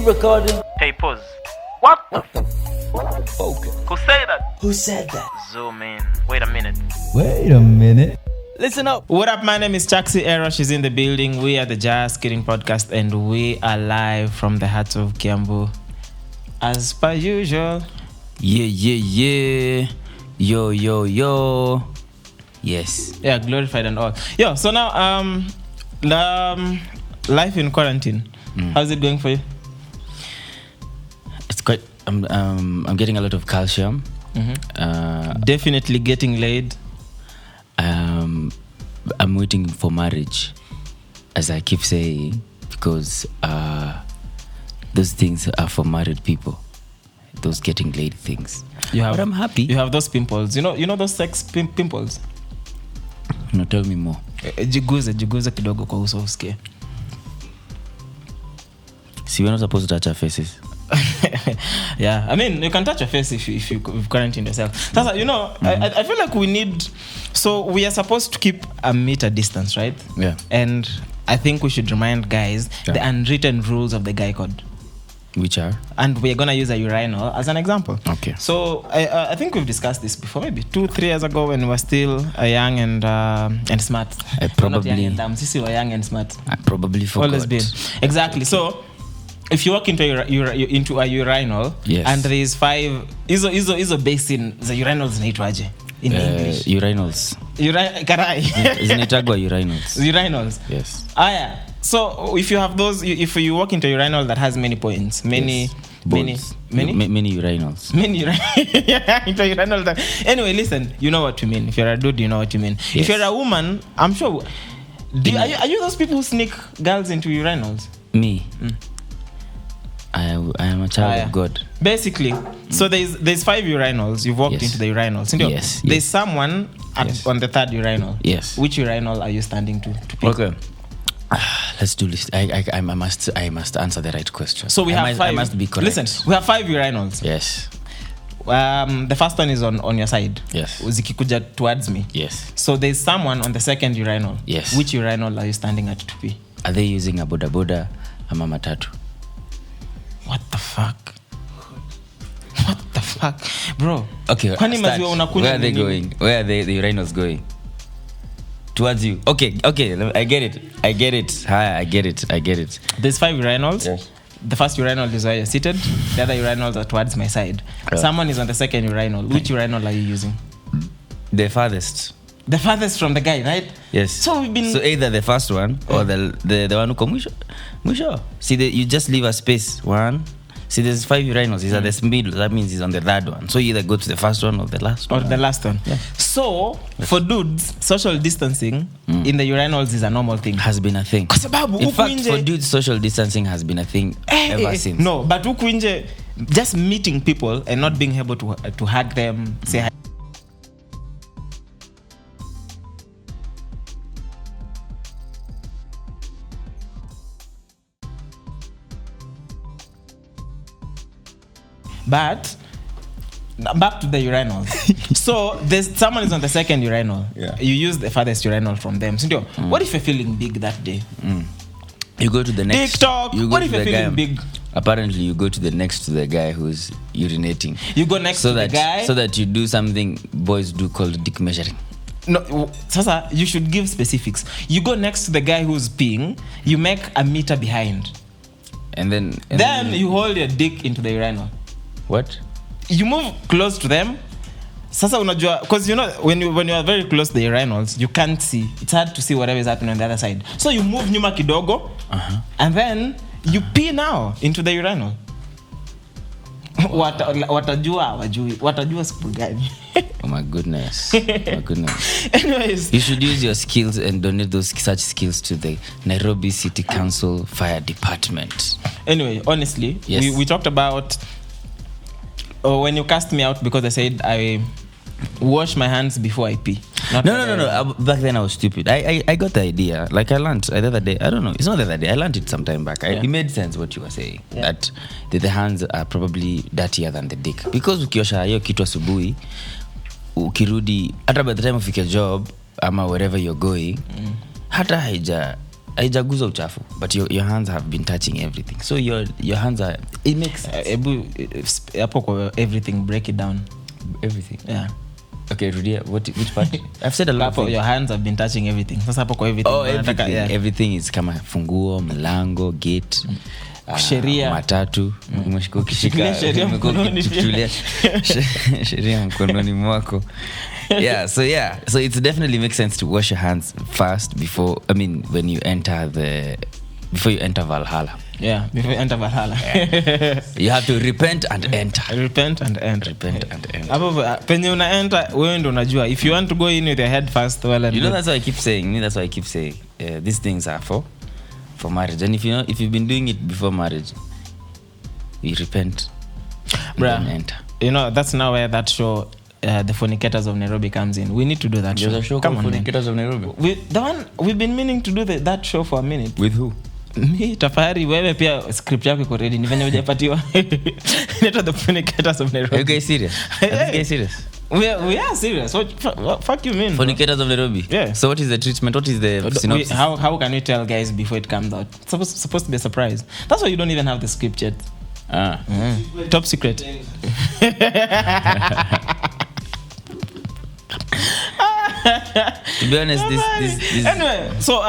recording? Hey, pause. What the Okay. Who said that? Who said that? Zoom in. Wait a minute. Listen up. What up? My name is Chaxy and Ayrosh is in the building. We are the Jus Kidding Podcast and we are live from the heart of Kiambu. As per usual. Yeah. Yo. Yes. Yeah, glorified and all. Yo, so now life in quarantine. How's it going for you? It's quite I'm getting a lot of calcium. Definitely getting laid. I'm waiting for marriage, as I keep saying, because those things are for married people. Those getting laid things. But I'm happy. You have those pimples. You know those sex pimples? No, tell me more. Jiguze kidogo kwa uso usikie. See, we're not supposed to touch our faces. Yeah, I mean, you can touch your face if you've quarantined yourself. That's, I feel like we are supposed to keep a meter distance, right? Yeah. And I think we should remind guys the unwritten rules of the guy code. Which are? And we're going to use a urinal as an example. Okay. So I think we've discussed this before, maybe 2-3 years ago when we were still young and smart. I probably... Not young and dumb. Sisi were young and smart. I probably forgot. Always been. Exactly. So... if you walk into a urinal, yes, and there is 5 hizo basin za urinals inaitwaje in English? Urinals. Karai. Zinaitagwa urinals. Urinals. Yes. Yeah. So if you have those, if you walk into a urinal that has many points, many urinals. Yeah, into a urinal that. Anyway, listen, you know what you mean. If you're a dude, you know what you mean. Yes. If you're a woman, I'm sure. Are you those people who sneak girls into urinals? Me. I am a child of God. Basically, so there's 5 urinals. You've walked into the urinals. Yes. There's someone on the 3rd urinal. Yes. Which urinal are you standing to pick? Okay. Let's do this. I must answer the right question. So we have 5. I must be correct. Listen, we have 5 urinals. Yes. The first one is on your side. Yes. Zikikuja towards me. Yes. So there's someone on the 2nd urinal. Yes. Which urinal are you standing at to pee? Are they using a boda ama matatu? What the fuck, bro? Okay. Where are they going? Where are the urinals going? Towards you. Okay. I get it. Hi, I get it. There's 5 urinals. Yes. The first urinal is where you're seated. The other urinals are towards my side. Someone is on the 2nd urinal. Which urinal are you using? The farthest. The farthest from the guy, right? Yes. So either the first one or the one who come mwisho. See, you just leave a space. One. See, there's 5 urinals. He's at the middle. That means he's on the 3rd one. So you either go to the first one or the last one. Yeah. So for dudes, social distancing in the urinals is a normal thing. Has been a thing. In fact, for dudes, social distancing has been a thing ever since. No, but huku nje, just meeting people and not being able to hug them, say hi. But back to the urinals. So there's someone is on the 2nd urinal. Yeah. You use the farthest urinal from them. So what if you're feeling big that day? You go to the next TikTok. What if you're feeling big? Apparently, you go to the next to the guy who's urinating. You go next to the guy so that you do something boys do called dick measuring. No, Sasa, you should give specifics. You go next to the guy who's peeing. You make a meter behind. And then you hold your dick into the urinal. What? You move close to them. Sasa unajua, because when you are very close to the urinals, you can't see. It's hard to see whatever is happening on the other side. So you move nyuma kidogo, and then you pee now into the urinal. Watajua siku gani? Oh my goodness. Anyways, you should use your skills and donate such skills to the Nairobi City Council Fire Department. Anyway, honestly, we talked about when you cast me out because I said I wash my hands before I pee. No. Back then I was stupid. I got the idea. Like I learned the other day. I don't know. It's not the other day. I learned it sometime back. It made sense what you were saying. Yeah. That the hands are probably dirtier than the dick. Because ukiosha hiyo kitu asubuhi, ukirudi, hata by the time ufike job, ama wherever you're going, hata haijaguza uchafu, but your hands have been touching everything, so your hands are, it makes hapo kwa everything, break it down. Everything. Yeah. Okay, Rudia, which part? I've said a lot of things. Your hands have been touching everything. Sasa hapo kwa everything. Oh, everything is kama funguo, mlango, gate, sheria, matatu, umeshika ukishika sheria mkononi mwako. So it definitely makes sense to wash your hands first before when you enter Valhalla. Yeah, before you enter Valhalla. Yeah. You have to repent and enter. Hapo penye una enter wewe ndio unajua. If you want to go in with your head first, that's why I keep saying these things are for marriage. And if you've been doing it before marriage, you repent and then enter. That's now where that show The Fornicators of Nairobi comes in. We need to do that show. There's a show called Fornicators of Nairobi. We've been meaning to do that show for a minute. With who? Me, Tafari, wewe pia script yako iko ready. Ni venye hujapatiwa. Inaitwa The Fornicators of Nairobi. Are you guys serious? Are you guys serious? We are serious. What fuck you mean? Fornicators of Nairobi. Yeah. So what is the treatment? What is the synopsis? How can we tell guys before it comes out? It's supposed to be a surprise. That's why you don't even have the script yet. Top secret. To be honest, this anyway, so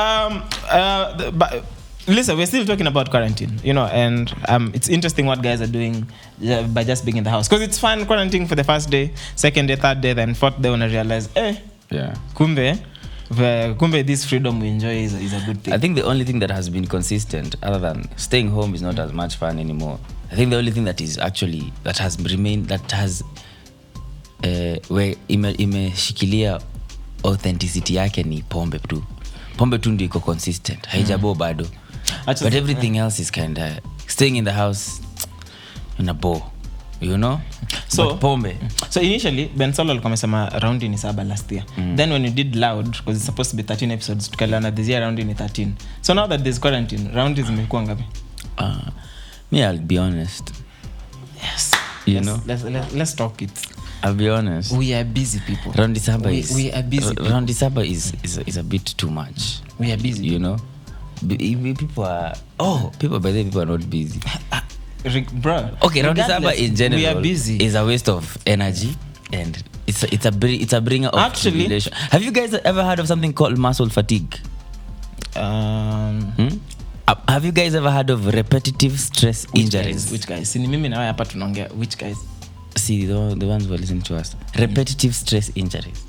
but listen, we're still talking about quarantine, and it's interesting what guys are doing by just being in the house, because it's fun quarantining for the first day, second day, third day, then fourth day when I realize, kumbe this freedom we enjoy is a good thing. I think the only thing that has been consistent, other than staying home, is not as much fun anymore. I think the only thing that has remained, that has where imeshikilia authenticity yake ni pombe tu ndio iko consistent, haijabo bado. But everything else is kind of staying in the house in a bore, so but pombe. So initially Ben Solo alikuwa amesema round ni 7 last year. Then when you did loud, because it's supposed to be 13 episodes, tukalana this year round ni 13. So now that there's quarantine, round zimekuwa ngapi? Me, I'll be honest. Yes. Let's talk it. I'll be honest. We are busy people. Round Saba we are busy. Round Saba is a bit too much. We are busy. People are not busy. Bro. Okay, Round Saba in general, we are busy. Is a waste of energy, and it's a bringer of tribulation. Have you guys ever heard of something called muscle fatigue? Have you guys ever heard of repetitive stress injuries? Which guys? Si mimi na wewe hapa tunaongea which guys? See, the ones who are listening to us. Repetitive stress injuries.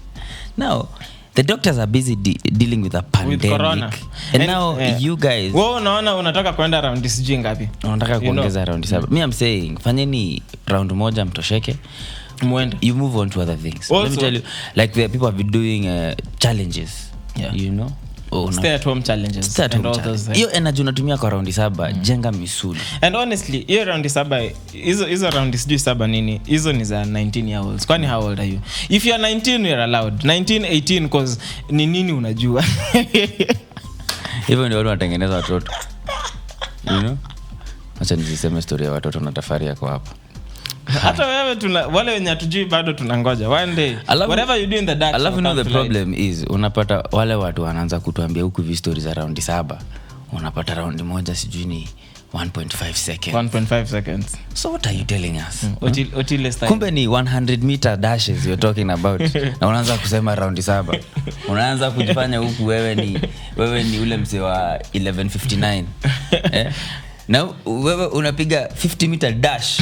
Now, the doctors are busy dealing with a pandemic. With corona. And now, you guys... Wewe unaona unataka kwenda round sijui ngapi? Unataka kuongeza round 7. Me, I'm saying, fanyeni round moja mtosheke. Mwende. You move on to other things. Also, let me tell you, like the people have been doing challenges. Yeah. Stay at home challenges. Hiyo energy unatumia kwa round 7, jenga misuli. And honestly, hiyo round 7, hizo round sijui 7 nini, hizo ni za 19 year olds. Kwani how old are you? If you are 19, you're allowed. 19, 18 because ni nini unajua? Hivyo ndio watu wanatengeneza watoto. Acha niseme story ya watoto na Tafari yako hapa. Hata wewe wale wenye hatujui bado tunangoja one day. Whatever you do in the dark. I love the problem is unapata wale watu wanaanza kutuambia huku vi stories za round 7. Unapata round moja sijui ni 1.5 seconds. 1.5 seconds. So what are you telling us? Otile style. Kumbe ni 100 meter dashes you're talking about. Na unaanza kusema round 7. Unaanza kujifanya huku wewe ni ule mzee wa 11:59. Now wewe unapiga 50 meter dash.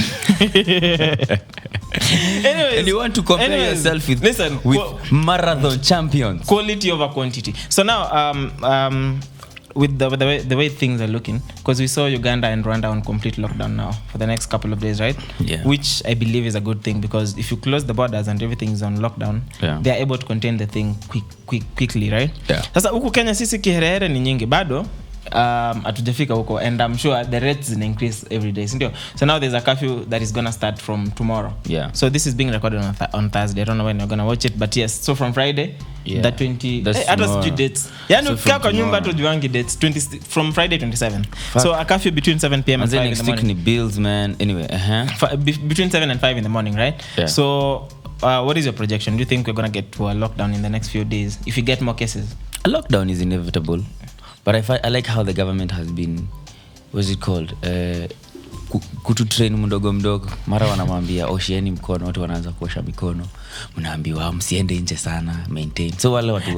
Anyways, and you want to compare yourself with marathon champions. Quality over quantity. So now with the way things are looking, because we saw Uganda and Rwanda on complete lockdown now for the next couple of days, right? Yeah. Which I believe is a good thing, because if you close the borders and everything is on lockdown, they are able to contain the thing quickly, right? Yeah. Sasa huku Kenya sisi kiherehere ni nyingi bado. Atujafika huko, and I'm sure the rates will increase every day, sindio? So now there's a curfew that is gonna start from tomorrow. Yeah. So this is being recorded on Thursday. I don't know when you're gonna watch it, but yes. So from Friday, the 20. That's dates. Yani ukikaa kwa nyumba tujuangi dates 20 from Friday 27. Fuck. So a curfew between 7 p.m. and 5 in the morning. Bills, man. Anyway, between 7 and 5 in the morning, right? Yeah. So what is your projection? Do you think we're gonna get to a lockdown in the next few days if you get more cases? A lockdown is inevitable. But I like how the government has been, what's it called, kututrain mdogo mara wanamwambia oshieni mkono, watu wanaanza kuosha mikono, mnaambiwa msiende nje sana, maintain. So wale watu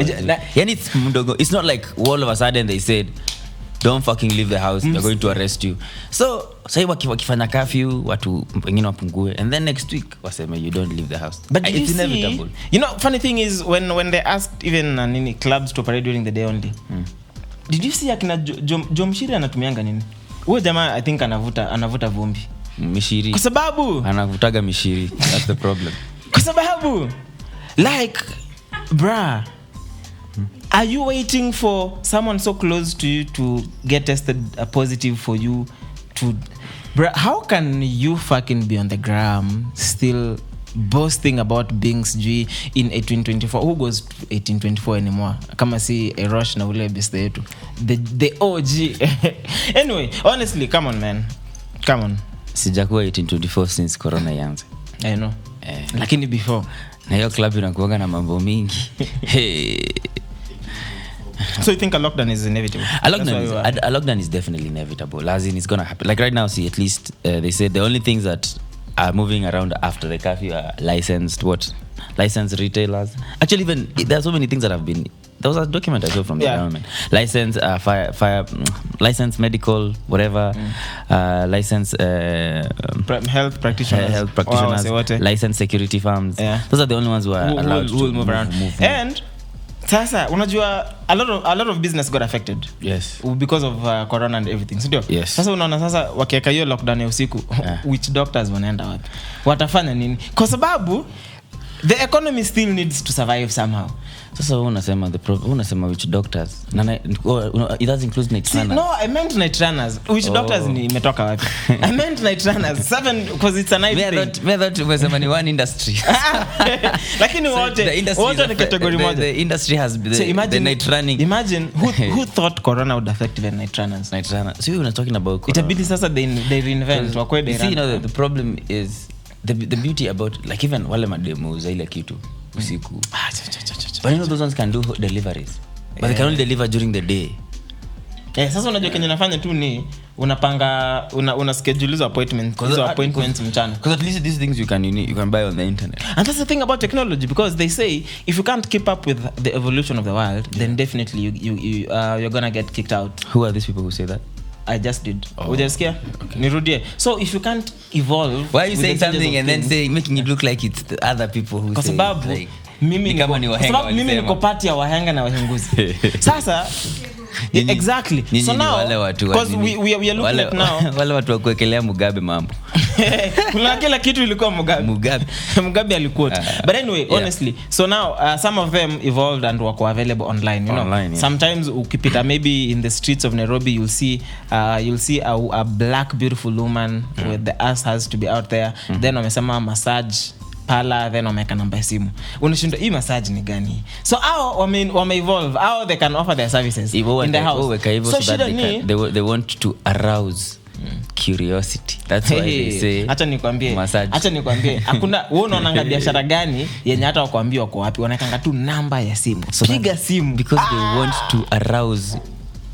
yani it's mdogo, it's not like all of a sudden they said don't fucking leave the house, they're going to arrest you. So sasa wakifanya curfew watu wengine wapungue, and then next week waseme you don't leave the house. But it's inevitable. You know, funny thing is when they asked even nini clubs to operate during the day only, did you see akina Jomshiri anatumianga nini? Huyo jamaa I think anavuta vumbi. Mishiri. Kwa sababu anavutaga mishiri. That's the problem. Kwa sababu like bruh, are you waiting for someone so close to you to get tested positive for you to bruh, how can you fucking be on the gram still boasting about being sijui in 1824? Who goes to 1824 anymore kama si Ayrosh na ule beste yetu, the OG. Anyway, honestly, come on man, come on. Sijakuwa 1824 since corona ianze. I know, lakini before na hiyo club inakuanga na mambo mingi. Hey. So you think a lockdown is inevitable? A lockdown is definitely inevitable. As in, it's gonna happen. Like right now, see, at least they said the only things that are moving around after the curfew are licensed retailers. Actually, even there are so many things that have been. There was a document I saw from the government. License fire license medical whatever, license health practitioners, license security firms. Yeah. Those are the only ones who are allowed to move around. And sasa unajua a lot of business got affected. Yes. Because of corona and everything. Sindio? Yes. Sasa unaona sasa wakiweka hiyo lockdown ya usiku, which doctors wanaenda wapi? Watafanya nini? Kwa sababu the economy still needs to survive somehow. Sasa unasema which doctors? It does include night runners. No, I meant night runners. Which doctors ni imetoka wapi? I meant night runners. 7 because it's a night thing. Me that umesema ni one industry. Lakini wote ni category moja. The industry has the night running. Imagine who thought corona would affect even night runners. So we were talking about corona. Itabidi sasa they reinvent wakwe they run. You know the problem is the beauty about like even wale mademo za ile kitu usiku. But you know those ones can do deliveries. But they can only deliver during the day. Sasa unajua kenye nafanya tu ni unapanga una schedule hizo appointments mchana. Because at least these things you can buy on the internet. And that's the thing about technology, because they say if you can't keep up with the evolution of the world, then definitely you're gonna get kicked out. Who are these people who say that? I just did. Ujasikia? Okay. Nirudie. So if you can't evolve, why are you saying something and then making it look like it's the other people who say like mimi niko party ya wahenga na wahenguzi. Sasa exactly. So now because we are looking at now wale watu wa kuekelea Mugabe mambo. Kuna kila kitu ilikuwa Mugabe alikuwa. But anyway, honestly, so now some of them evolved and were available online, you know. Sometimes ukipita maybe in the streets of Nairobi you'll see a black beautiful woman with the ass has to be out there. Then wamesema massage pala, then wameka namba ya simu. Unashinda hii massage ni gani? So wame evolve, how they can offer their services in the house. So they want to arouse curiosity. That's why they say acha nikwambie hakuna wewe unaona biashara gani yenye hata wakwambia wako wapi, wanakanga tu namba ya simu. Piga simu because they want to arouse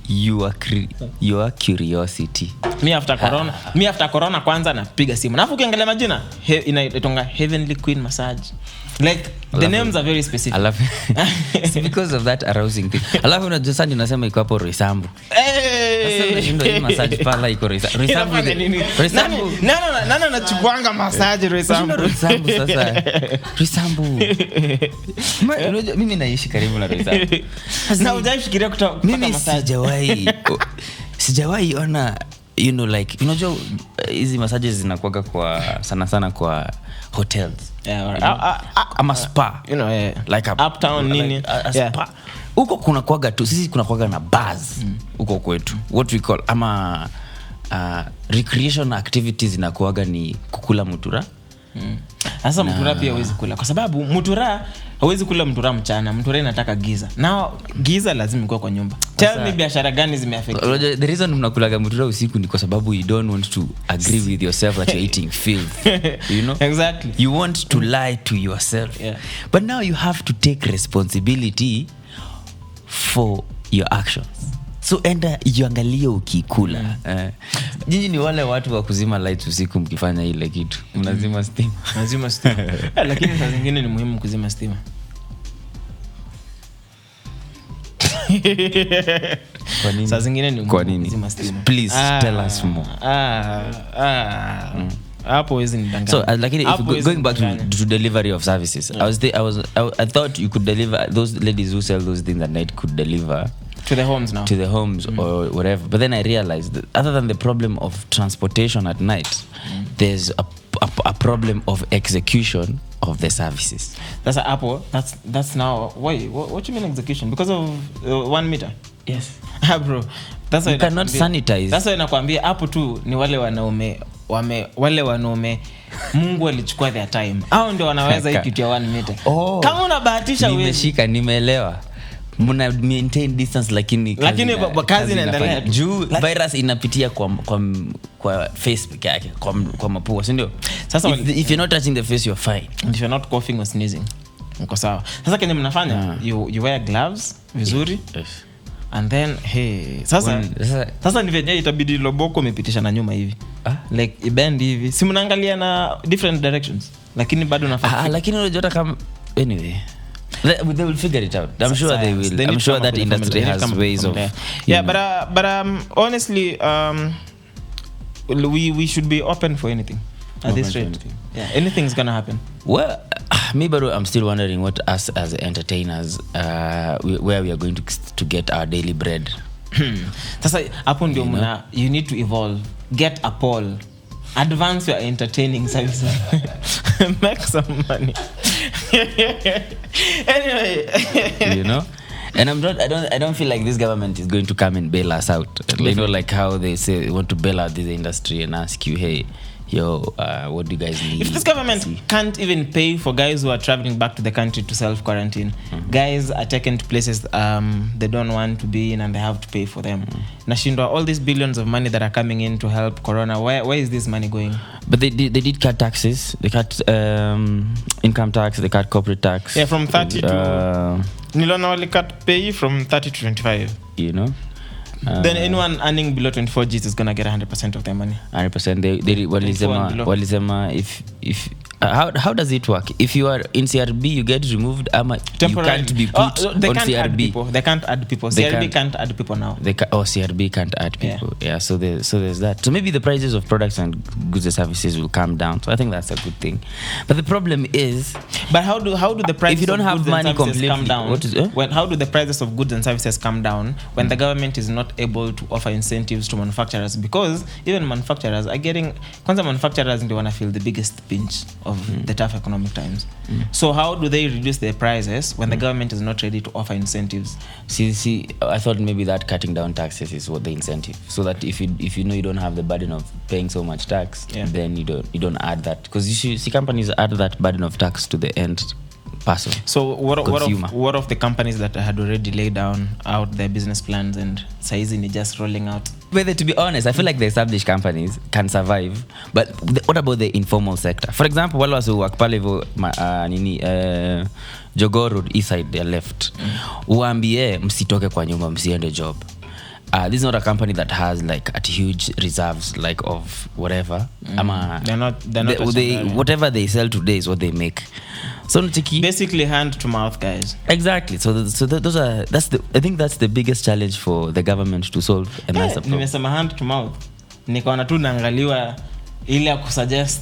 your curiosity. Me after corona kwanza napiga simu. Alafu ukiangalia majina inaitwa Heavenly Queen Massage. Like the names are very specific. It's because of that arousing thing. Alafu unajua sasa unasema iko hapo Roysambu. Sasa hii massage pala iko Roysambu. Nani anachukuanga massage Roysambu? Sasa Roysambu. Mimi naishi karibu na Roysambu. Na hujafikiria kutoka massage? Sijawahi ona, you know, like unajua hizi massages zinakuaga kwa sana kwa hotels. Ama spa, you know, like uptown nini, a spa. Huko kuna kuaga tu, sisi kuna kuaga na bars huko kwetu, what we call ama recreation activities zinakuaga ni kukula mutura. Sasa mutura pia hawezi kula kwa sababu mutura hawezi kula mutura mchana. Mutura inataka giza. Now giza lazima ikuwe kwa nyumba. Tell me biashara gani zimeaffect? The reason mnakulaga mutura usiku ni kwa sababu you don't want to agree with yourself that you're eating filth. You know? Exactly. You want to lie to yourself. Yeah. But now you have to take responsibility for your actions. So enda iangalie ukikula. Nyinyi ni wale watu wa kuzima lights usiku mkifanya ile kitu. Mnazima stima. Lazima stima. Lakini saa zingine ni muhimu kuzima stima. Kwa nini? Saa zingine ni muhimu kuzima stima. Please tell us more. Hapo hizi ni danganya. So lakini if going back to delivery of services, I thought you could deliver, those ladies who sell those things at night could deliver to the homes now, to the homes or whatever. But then I realized that other than the problem of transportation at night, there's a problem of execution of the services. That's an Apple. That's now. Wait, what you mean execution? Because of 1 meter? Yes. Bro, that's why you cannot sanitize. That's why nakwambia hapo tu ni wale wanaume Mungu alichukua their time. Hao ndio wanaweza hii kitu ya 1 meter. Kama unabahatisha wewe. Nimeshika, nimeelewa. Muna maintain distance lakini kazi inaendelea. Juu virus inapitia kwa face peke yake, kwa mapua, si ndio? Sasa if you're not touching the face you're fine. If you're not coughing or sneezing, uko sawa. Sasa kenye mnafanya you wear gloves vizuri. Yes. And then sasa ni venye itabidi loboko umepitisha na nyuma hivi. Like ibend hivi. Si mnaangalia na different directions. Lakini bado nafanya. Lakini unajua kama anyway they will figure it out. I'm sure they will. I'm sure that industry has ways of. Yeah, but honestly, we should be open for anything at this rate. Yeah, anything's gonna happen. Well, me, but I'm still wondering what us as entertainers, where we are going to get our daily bread. Sasa hapo ndio you need to evolve. Get a poll. Advance your entertaining services. Make some money. Anyway, and I don't feel like this government is going to come and bail us out. Like how they say they want to bail out this industry and ask you, hey, what do you guys need? If this government can't even pay for guys who are traveling back to the country to self-quarantine, guys are taken to places they don't want to be in and they have to pay for them. Nashindwa, all these billions of money that are coming in to help corona, where is this money going? But they did cut taxes. They cut income tax, they cut corporate tax. Yeah, from 30 to Nilona only cut pay from 30 to 25. Then anyone earning below 24 Gs is gonna get 100% of their money. 100%. They walisema if how does it work? If you are in CRB, you get removed. You can't be put on CRB. They can't add people. CRB can't add people now. CRB can't add people. Yeah. So there's that. So maybe the prices of products and goods and services will come down. So I think that's a good thing. But the problem is, but how do the prices if you don't of have goods money and services come completely, down? How do the prices of goods and services come down when the government is not able to offer incentives to manufacturers? Because even manufacturers are getting. Kwanza manufacturers ndio wana feel the biggest pinch of the tough economic times. So how do they reduce their prices when the government is not ready to offer incentives? See, I thought maybe that cutting down taxes is what the incentive, so that if you know you don't have the burden of paying so much tax, then you don't add that, because you see companies add that burden of tax to the end person. So what of the companies that had already laid down out their business plans and saizi ni just rolling out? Whether, to be honest, I feel like the established companies can survive, but what about the informal sector? For example, wale wasu work pale Jogoo Road east side, they left. Uambie msitoke kwa nyumba, msiende job. This is not a company that has like at huge reserves like of whatever. They're not whatever they sell today is what they make. So basically hand to mouth, guys. Exactly. So I think that's the biggest challenge for the government to solve, and that's the problem. Nimesema hand to mouth. Nikaona tu naangaliwa ile ya kusuggest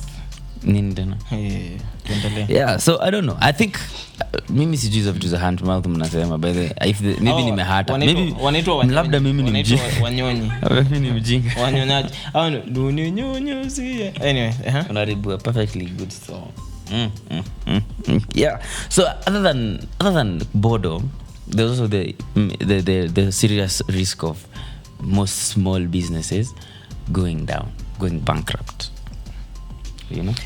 nini tena. Yeah, so I don't know. I think mimi sijui of to hand to mouth mnasema, by the if maybe nimehata, maybe labda mimi ni mjinga. Wanyonyi. Mimi ni mjinga. Wanyonyaji. Au dunyonyuzi. Anyway, unaribu a perfectly good song. Yeah. So other than boredom, there's also the serious risk of most small businesses going bankrupt.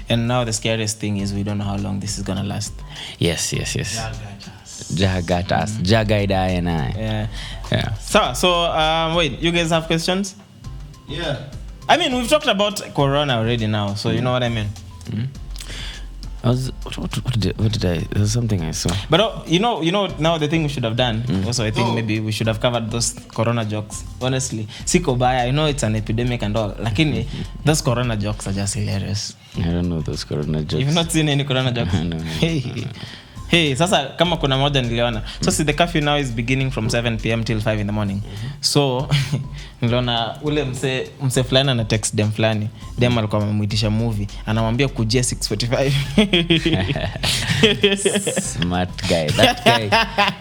And now the scariest thing is we don't know how long this is gonna last. Yes. Jagatas. Jagaida and I. Yeah. So wait, you guys have questions? Yeah. I mean, we've talked about corona already now, so you know what I mean. What did I? There's something I saw. But you know, now the thing we should have done. Also, I think maybe we should have covered those corona jokes. Honestly, siko baya. I know it's an epidemic and all. Lakini those corona jokes are just hilarious. I don't know those corona jokes. You've not seen any corona jokes? No. Hey, sasa kama kuna moja niliona. So see, the curfew now is beginning from 7 p.m. till 5 in the morning. So niliona ule mse fulani ana text dem fulani. Dem alikuwa amemuitisha movie. Anamwambia kujia 6:45. Smart guy.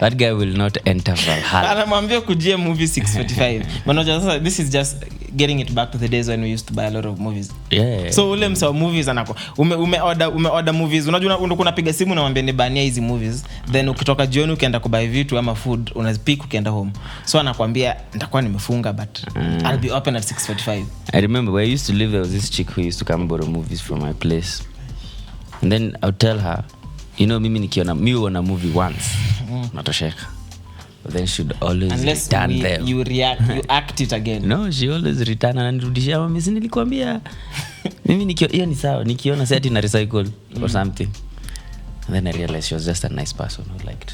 That guy will not enter Valhalla. Anamwambia kujia movie 6:45. Manoja sasa this is just getting it back to the days when we used to buy a lot of movies. Yeah. So ule mse wa movies anako ume order movies. Unajua unapiga simu na mwambia nibania hizi movies, then ukitoka jioni ukienda kubuy vitu ama food unazipick ukienda home. So anakuambia nitakuwa nimefunga but I'll be open at 6:45. I remember where I used to live, there was this chick who used to come borrow movies from my place, and then I would tell her, you know, mimi nikiona movie once natosheka, but then she'd always unless return them. You act it again. No, she always return and nirudishia mimi, si nilikwambia mimi hiyo ni sawa, nikiona set na recycle or something. And then I realized she was just a nice person who liked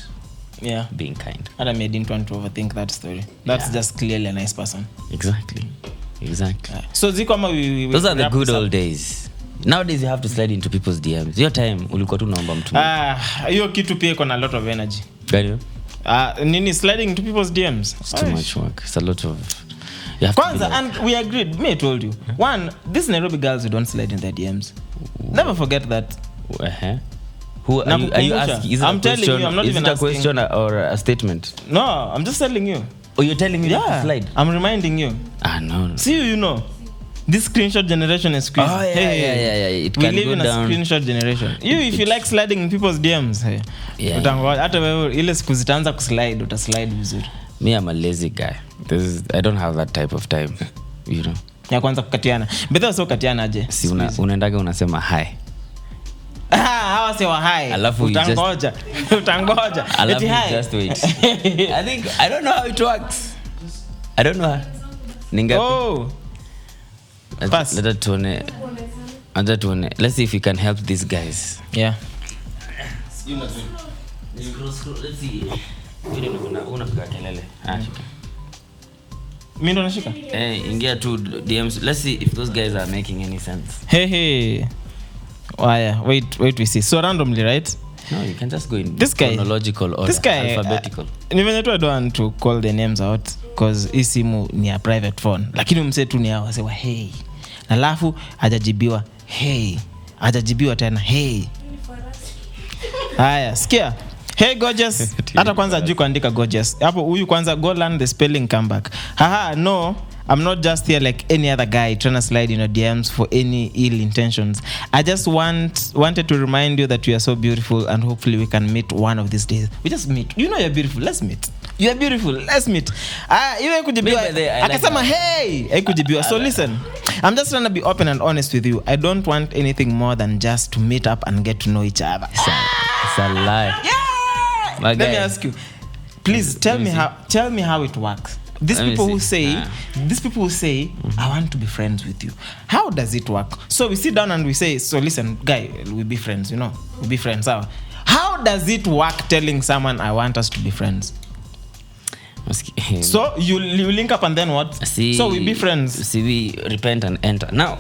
being kind. And I didn't want to overthink that story. That's just clearly a nice person. Exactly. So ziko ama we those are the good old days. Nowadays you have to slide into people's DMs. Your time ulikuwa tu naomba mtu. Hiyo kitu pia iko na a lot of energy. Gani? Nini sliding into people's DMs? It's too much work. It's a lot of you have Kwanza, to and we agreed. Me, I told you. One, these Nairobi girls, we don't slide in their DMs. Never forget that. Who are you asking? I'm telling you, I'm not even asking. Is it a question or a statement? No, I'm just telling you. Oh, you're telling me to slide? I'm reminding you. No. See, you know. This screenshot generation is crazy. Oh, yeah. It we can live go in down. A screenshot generation. If you like sliding in people's DMs, hata wewe ile siku zitaanza kuslide, utaslide vizuri. Me, I'm a lazy guy. I don't have that type of time, you know. Ya kwanza kukatiana. Betha sio katiana aje. Si unaendaga unasema hi. Hawa sewa hi. Alafu utangoja. Alafu just wait. I don't know how it works. I don't know. Ningapi? Pass. Let's see if we can help these guys. Yeah. Let's see. Unapiga kelele. Mimi ndo nashika. Ingia tu DMs. Let's see if those guys are making any sense. Hey. Wait, we see. So randomly, right? No, you can just go in this chronological or alphabetical. Even I don't want to call the names out because hii simu ni a private phone. Lakini mse tu ni hao wasema hey. Na alafu hajajibiwa hey. Hajajibiwa tena hey. Haya, sikia. Hey gorgeous. Hata kwanza juu kuandika gorgeous. Hapo huyu kwanza go learn the spelling comeback. No. I'm not just here like any other guy trying to slide in your DMs for any ill intentions. I just wanted to remind you that you are so beautiful and hopefully we can meet one of these days. We just meet. You know you're beautiful. Let's meet. You're beautiful. Let's meet. Iwe kujibiwa. Akasema hey. Kujibiwa. So listen. I'm just trying to be open and honest with you. I don't want anything more than just to meet up and get to know each other. It's a lie. Yeah. Let me ask you. Please tell me how it works. These people who say, I want to be friends with you. How does it work? So we sit down and we say, so listen, guy, we'll be friends, you know. We'll be friends. How does it work telling someone I want us to be friends? So you link up and then what? So we be friends. See, we repent and enter. Now,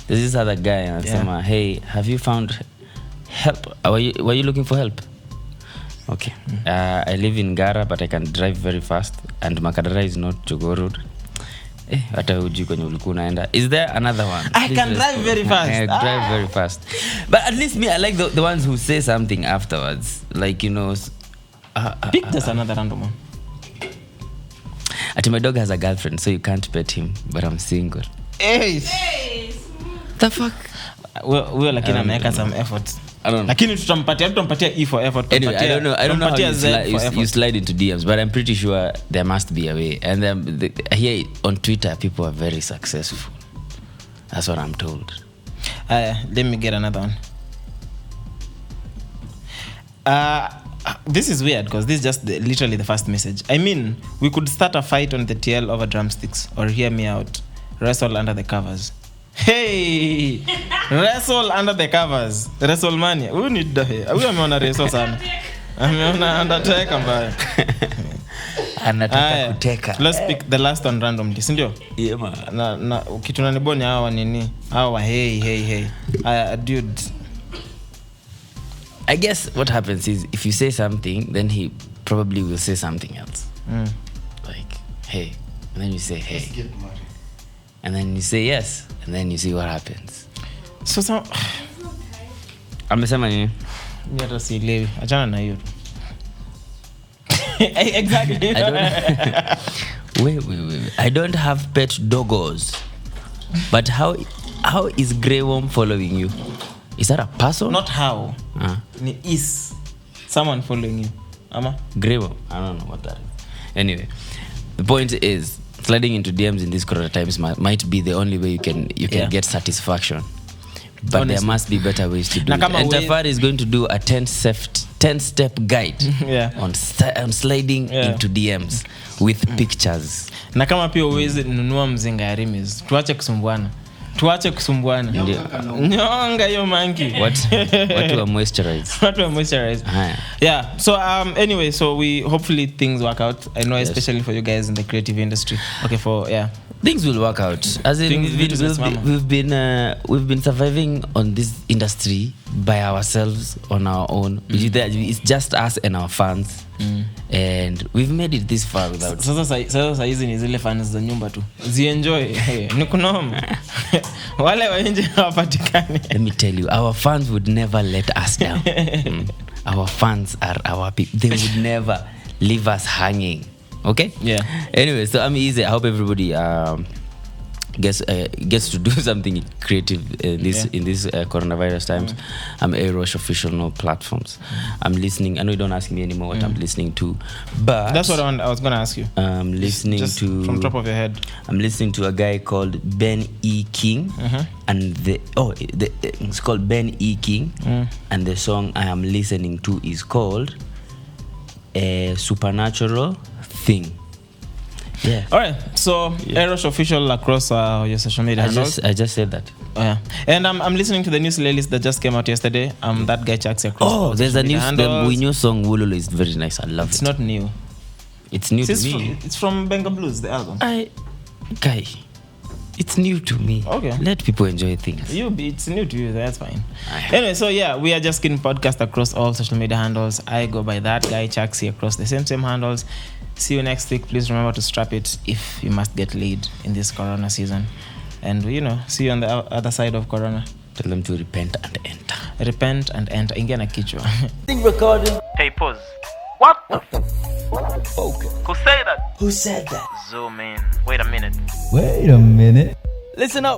there's this other guy and say, hey, have you found help? Were you looking for help? Okay. I live in Gara, but I can drive very fast, and Makadara is not Jogoo Road. Hata hujui kwenye ulikuwa unaenda. Is there another one? I can drive very fast. I drive very fast. But at least me, I like the ones who say something afterwards. Like, you know. Pick just another random one. My dog has a girlfriend, so you can't pet him, but I'm single. Hey. The fuck? Wewe lakini ameweka some effort. I don't know. Lakini tutampatia E for effort. Anyway, I don't know how you slide into DMs, but I'm pretty sure there must be a way. And here on Twitter, people are very successful. That's what I'm told. Let me get another one. This is weird because this is just literally the first message. I mean, we could start a fight on the TL over drumsticks or hear me out. Wrestle under the covers. Hey! Wrestle under the covers. WrestleMania. Huyu ni dahe. Huyu ameona wrestle sana. Ameona Undertaker mbaya. Anataka kuteka. Let's pick the last one randomly. Si ndio? Yeah man. Na kitu naniboni hawa nini? Hawa hey. Dude. I guess what happens is if you say something, then he probably will say something else. Like, hey. And then you say, hey. Let's get married. And then you say yes. And then you see what happens. So some Amesema nini? Ni hata sielewi. Achana na hiyo. Exactly. Wait. I don't have pet doggos. But how is Grey Worm following you? Is that a person? Not how. Ni is someone following you. Ama? Grey Worm. I don't know what that is. Anyway, the point is sliding into DMs in these corona times might be the only way you can get satisfaction. But honestly, there must be better ways to do it. And Tafari is going to do a 10-step guide on sliding into DMs with pictures. Na kama pia uweze nunua mzinga ya Rimis. Tuache kusumbuana. Nyonga hiyo monkey. What to moisturize. Yeah. So anyway, so we hopefully things work out. I know especially for you guys in the creative industry. Okay, things will work out. As in we've been surviving on this industry by ourselves on our own. It's just us and our fans. And we've made it this far without. Sasa hizi ni zile fans za nyumba tu. Zienjoy. Ni kunoma. Wale wa nje hawapatikani. Let me tell you, our fans would never let us down. Our fans are our people. They would never leave us hanging. Okay? Yeah. Anyway, so I'm easy. I hope everybody gets to do something creative in this coronavirus times. I'm Ayrosh official, no platforms. I'm listening. I know you don't ask me anymore what I'm listening to, but that's what I was gonna ask you. I'm listening just to from top of your head. I'm listening to a guy called Ben E. King, and it's called Ben E. King, and the song I am listening to is called A Supernatural Thing. Yeah. All right. So Ayrosh official across your social media handles. I just said that. Oh, yeah. And I'm listening to the new playlist that just came out yesterday. That guy Chaxy across. Oh, there's a new song Wululu is very nice. I love it. It's not new. It's new to me. It's from Benga Blues, the album. It's new to me. Okay. Let people enjoy things. It's new to you. That's fine. Anyway, so we are Jus Kidding Podcast across all social media handles. I go by that guy Chaxy across the same handles. See you next week. Please remember to strap it if you must get laid in this corona season. And see you on the other side of corona. Tell them to repent and enter. Repent and enter. Ingia na kichwa. Recording. Hey, pause. What the Okay. Who said that? Who said that? Zoom in. Wait a minute. Listen up.